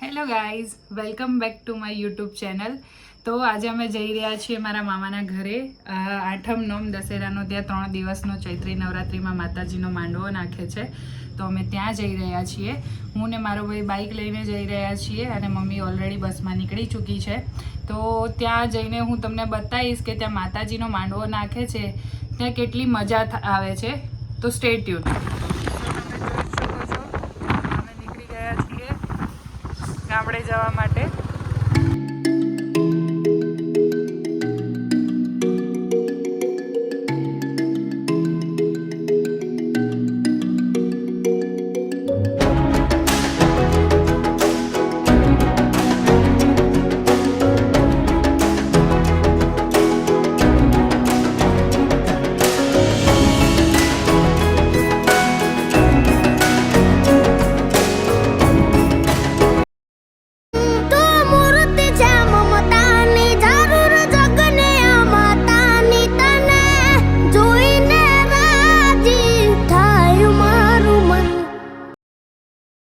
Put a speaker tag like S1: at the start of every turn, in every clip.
S1: Hello guys, welcome back to my YouTube channel. તો આજે અમે જઈ રહ્યા છીએ મારા મામાના ઘરે. આઠમ નોમ દશેરાનો ત્યાં 3 દિવસનો ચૈત્રી નવરાત્રિમાં માતાજીનો માંડવો નાખે છે. તો અમે ત્યાં જઈ રહ્યા છીએ. હું ને મારો ભાઈ બાઇક લઈને જઈ રહ્યા છીએ અને મમ્મી ઓલરેડી બસમાં નીકળી ચૂકી છે. તો ત્યાં જઈને હું તમને બતાવીશ કે ત્યાં માતાજીનો માંડવો નાખે છે ત્યાં કેટલી મજા આવે છે. તો સ્ટે ટ્યુન. ગામડે જવા માટે.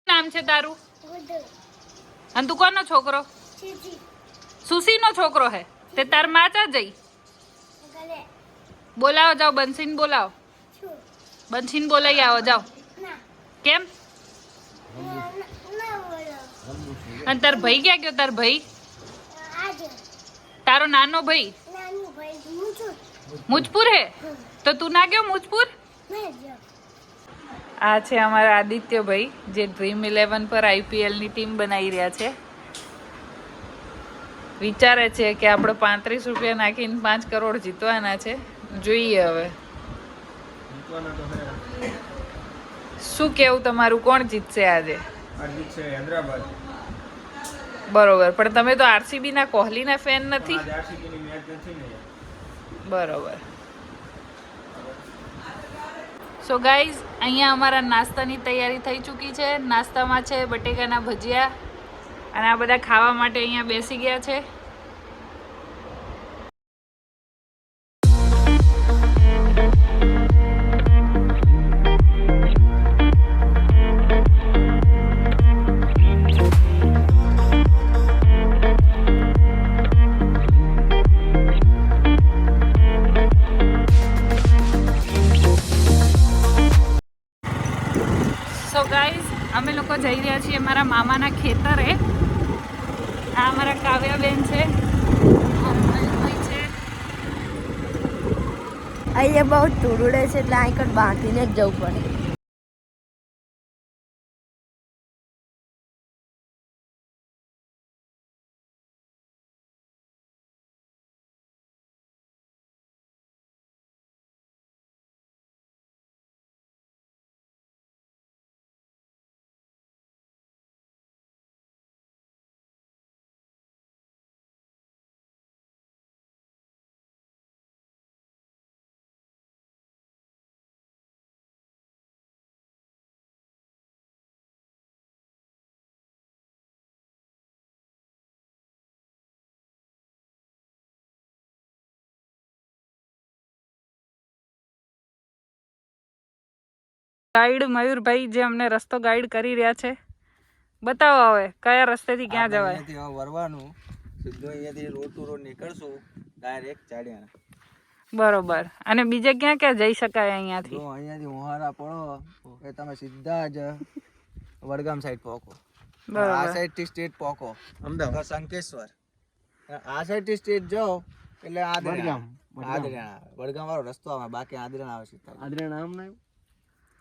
S1: નામ છે તારું? અને તું કોનો છોકરો? સુસી નો છોકરો હે. તે તાર માં ચા જઈ બોલાવો, જાઓ બંસીન બોલાવો. બંસીન બોલાઈ આવો, જાઓ. કેમ? અને તાર ભાઈ ક્યાં ગયો? તાર ભાઈ, તારો નાનો ભાઈ મુજપુર હે? તો તું ના ગયો મુજપુર? આ છે અમારા આદિત્યભાઈ જે Dream11 પર IPL ની ટીમ બનાવી રહ્યા છે. વિચારે છે કે આપણે 35 રૂપિયા નાખીને 5 કરોડ જીતવાના છે. જોઈએ હવે શું કેવું તમારું, કોણ જીતશે આજે? બરોબર, પણ તમે તો RCB ના કોહલી ના ફેન નથી. બરોબર. સો ગાઈઝ, અહીંયા અમારા નાસ્તાની તૈયારી થઈ ચૂકી છે. નાસ્તામાં છે બટેકાના ભજીયા અને આ બધા ખાવા માટે અહીંયા બેસી ગયા છે. સો ગાઈઝ, અમે લોકો જઈ રહ્યા છીએ મારા મામાના ખેતરે. આ અમારા કાવ્યાબેન છે.
S2: અહીંયા બહુ ધૂળુડે છે એટલે અહીં કણ બાંધીને જ જવું પડે.
S1: ગાઈડ મયુરભાઈ જે અમને રસ્તો ગાઈડ કરી રહ્યા છે. બતાવો હવે કયા રસ્તેથી ક્યાં જવાય.
S3: અહીંયાથી વરવાનું સીધો અહીંયાથી રોડ ટુ રોડ નીકળશું ડાયરેક્ટ ચાડિયાણા.
S1: બરોબર. અને બીજે ક્યાં ક્યાં જઈ શકાય અહીંયાથી?
S3: જો અહીંયાથી મોહારા પડો કે તમે સીધા જ વડગામ સાઈડ પહોંચો. આ સાઈડ થી સ્ટેટ પહોંચો અમદાવાદ શંકેશ્વર. આ સાઈડ થી સ્ટેટ જાઓ એટલે આદરણા વડગામ વાળો રસ્તો આવે, બાકી આદરણા આવે સીધા. આદરણા આમ ના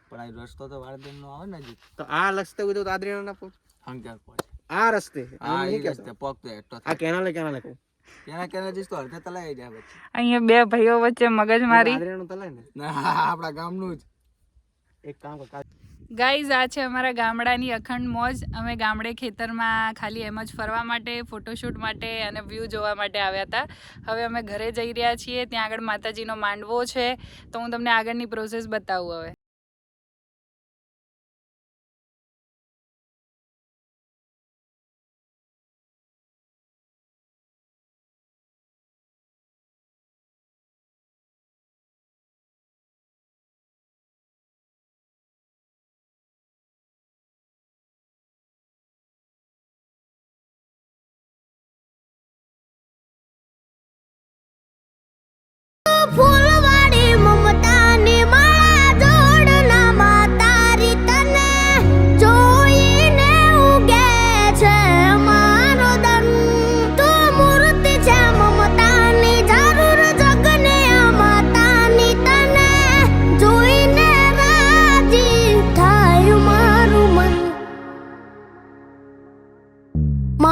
S3: પણ આ રસ્તો તો વાળદેન નો આવે ને નજીક. તો આ રસ્તે હોય તો આદરણા ના પહોંચે. હંકાર પહોંચે આ રસ્તે. આ રસ્તે પહોંચતો એટલો આ કેનાલે કહું. કેના જઈશ તો અડધે તલાઈ જાય પછી.
S1: અહીંયા બે ભાઈઓ વચ્ચે મગજમારી.
S3: આદરણાનું તલાઈ ને ના આપણા ગામનું જ એક કામ કર.
S1: ગાઈઝ, આ છે અમારા ગામડાની અખંડ મોજ. અમે ગામડે ખેતરમાં ખાલી એમ જ ફરવા માટે, ફોટોશૂટ માટે અને વ્યૂ જોવા માટે આવ્યા હતા. હવે અમે ઘરે જઈ રહ્યા છીએ. ત્યાં આગળ માતાજીનો માંડવો છે. તો હું તમને આગળની પ્રોસેસ બતાવું હવે.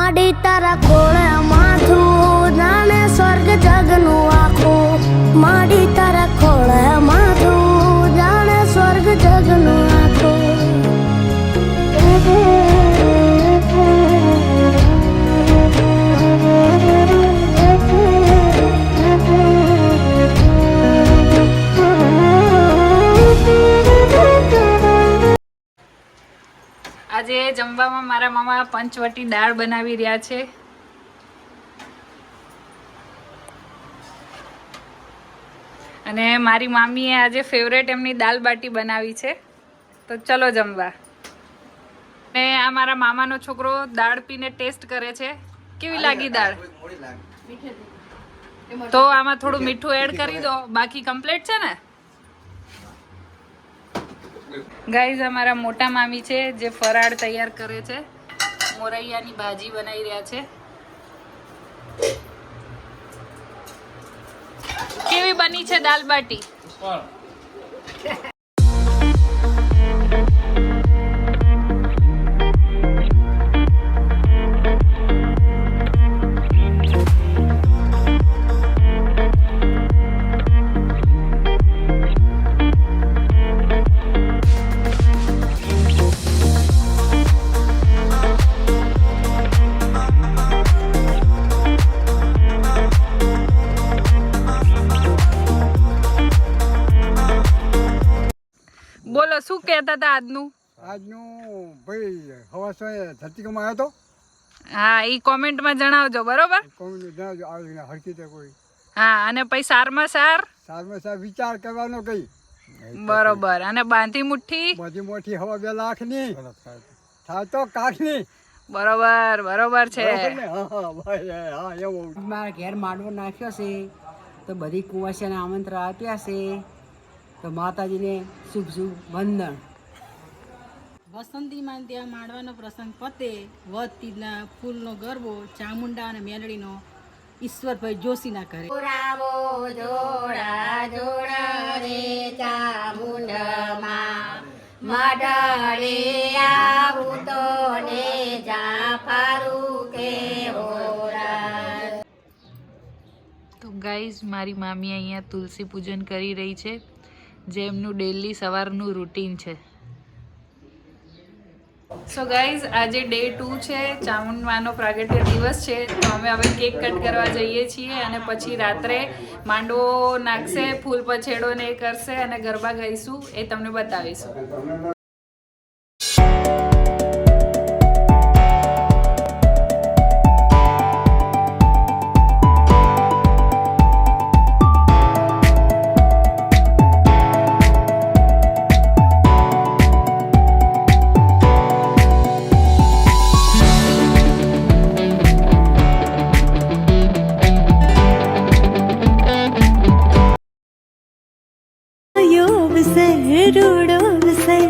S2: માડી તારા ખોળે માથું જાણે સ્વર્ગ જગનું આખું માડી તારા ખોળે માથું જાણે સ્વર્ગ જગનું આખું
S1: આજે જમવામાં મારા મામા પંચવટી દાળ બનાવી રહ્યા છે. અને મારી મામીએ આજે ફેવરેટ એમની દાલ બાટી બનાવી છે. તો ચલો જમવા. ને આ મારા મામાનો છોકરો દાળ પીને ટેસ્ટ કરે છે. કેવી લાગી દાળ? તો આમાં થોડું મીઠું એડ કરી દો, બાકી કમ્પ્લીટ છે ને. ગાઈઝ અમારા મોટા મામી છે જે ફરાળ તૈયાર કરે છે. મોરૈયાની ભાજી બનાવી રહ્યા છે. કેવી બની છે દાલ બાટી? બોલો શું કહેતા હતા આજનું?
S4: ભાઈ હવાસો ધરતીકમાં આવ્યો તો.
S1: હા, ઈ કોમેન્ટમાં જણાવજો, બરોબર?
S4: હરકી કોઈ.
S1: હા, અને પછી સારમાં સાર
S4: વિચાર કરવાનો કઈ.
S1: બરોબર. અને બાંધી મુઠ્ઠી
S4: બધી મોટી હવા 2 લાખની થાય તો કાખની.
S1: બરોબર બરોબર છે.
S5: મારા ઘેર માંડવો નાખ્યો છે તો બધી કુંવાસીને આમંત્રણ આપ્યા છે. તો માતાજીને શુભ શુભ વંદન. વસંતીમાં ત્યાં માંડવાનો પ્રસંગ પતે, વધ તીજના ફૂલનો ગરબો ચામુંડા અને મેલડીનો ઈશ્વરભાઈ જોશીના ઘરે.
S2: જોડા જોડા રે ચામુંડમાં મઢડે આવું તો ને જાફરું કે હોરા.
S1: તો ગાઈઝ મારી મામી અહીંયા તુલસી પૂજન કરી રહી છે, જે એમનું ડેલી સવારનું રૂટીન છે. સો ગાઈઝ આજે ડે 2 છે, ચામુંડમાનો પ્રાગટ્ય દિવસ છે. તો અમે હવે કેક કટ કરવા જઈએ છીએ અને પછી રાત્રે માંડવો નાખશે, ફૂલ પછેડો ને એ કરશે અને ગરબા ગાઈશું, એ તમને બતાવીશું.
S6: રૂડો વિસર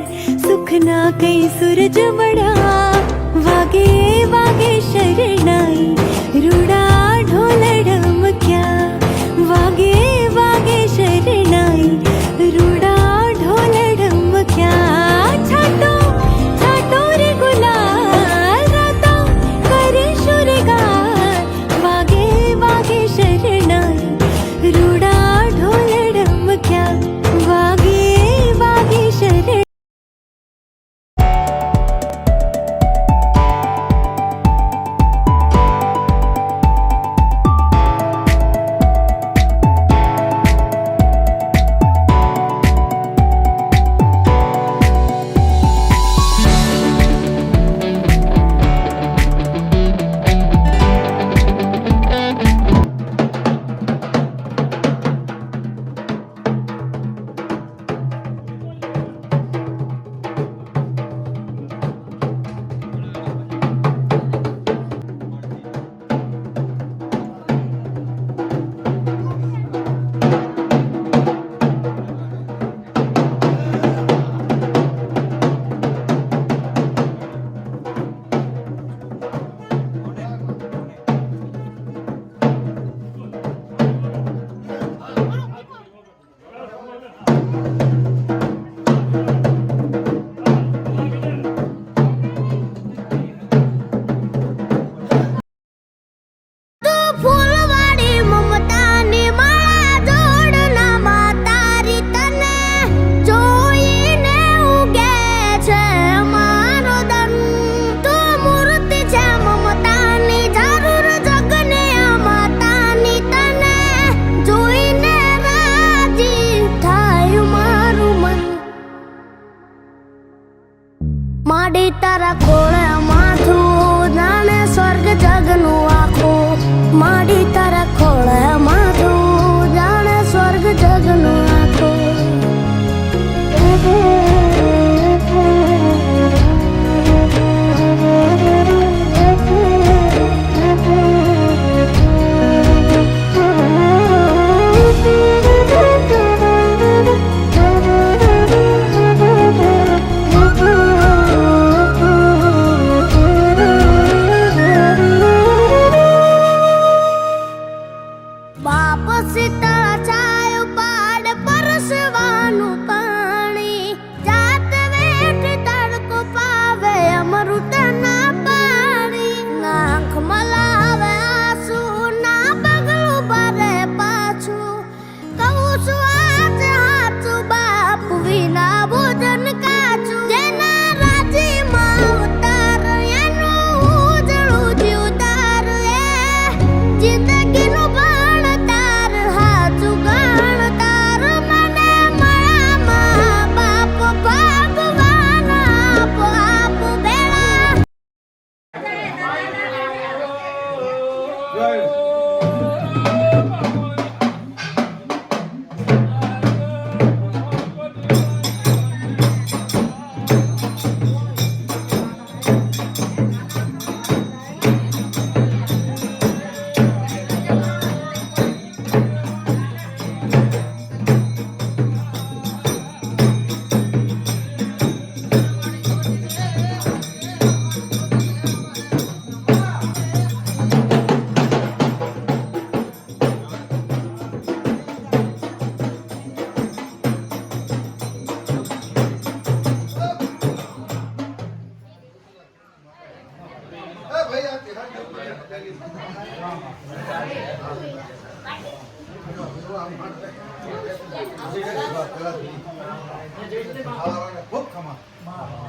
S6: ખૂબ ખમા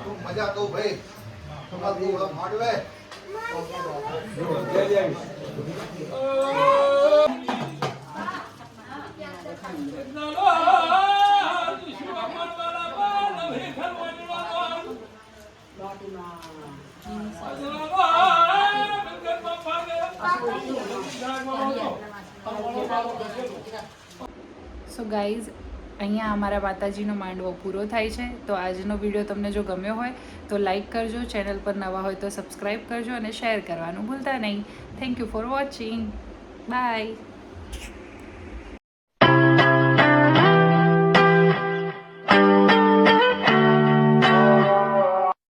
S6: ખૂબ મજા તો ભાઈ તમારું માંડવે
S1: સો ગાઈઝ, અહીંયા અમારા માતાજીનો માંડવો પૂરો થાય છે. તો આજનો વિડીયો તમને જો ગમ્યો હોય તો લાઈક કરજો, ચેનલ પર નવા હોય તો સબસ્ક્રાઈબ કરજો અને શેર કરવાનું ભૂલતા નહીં. Thank you for watching. By.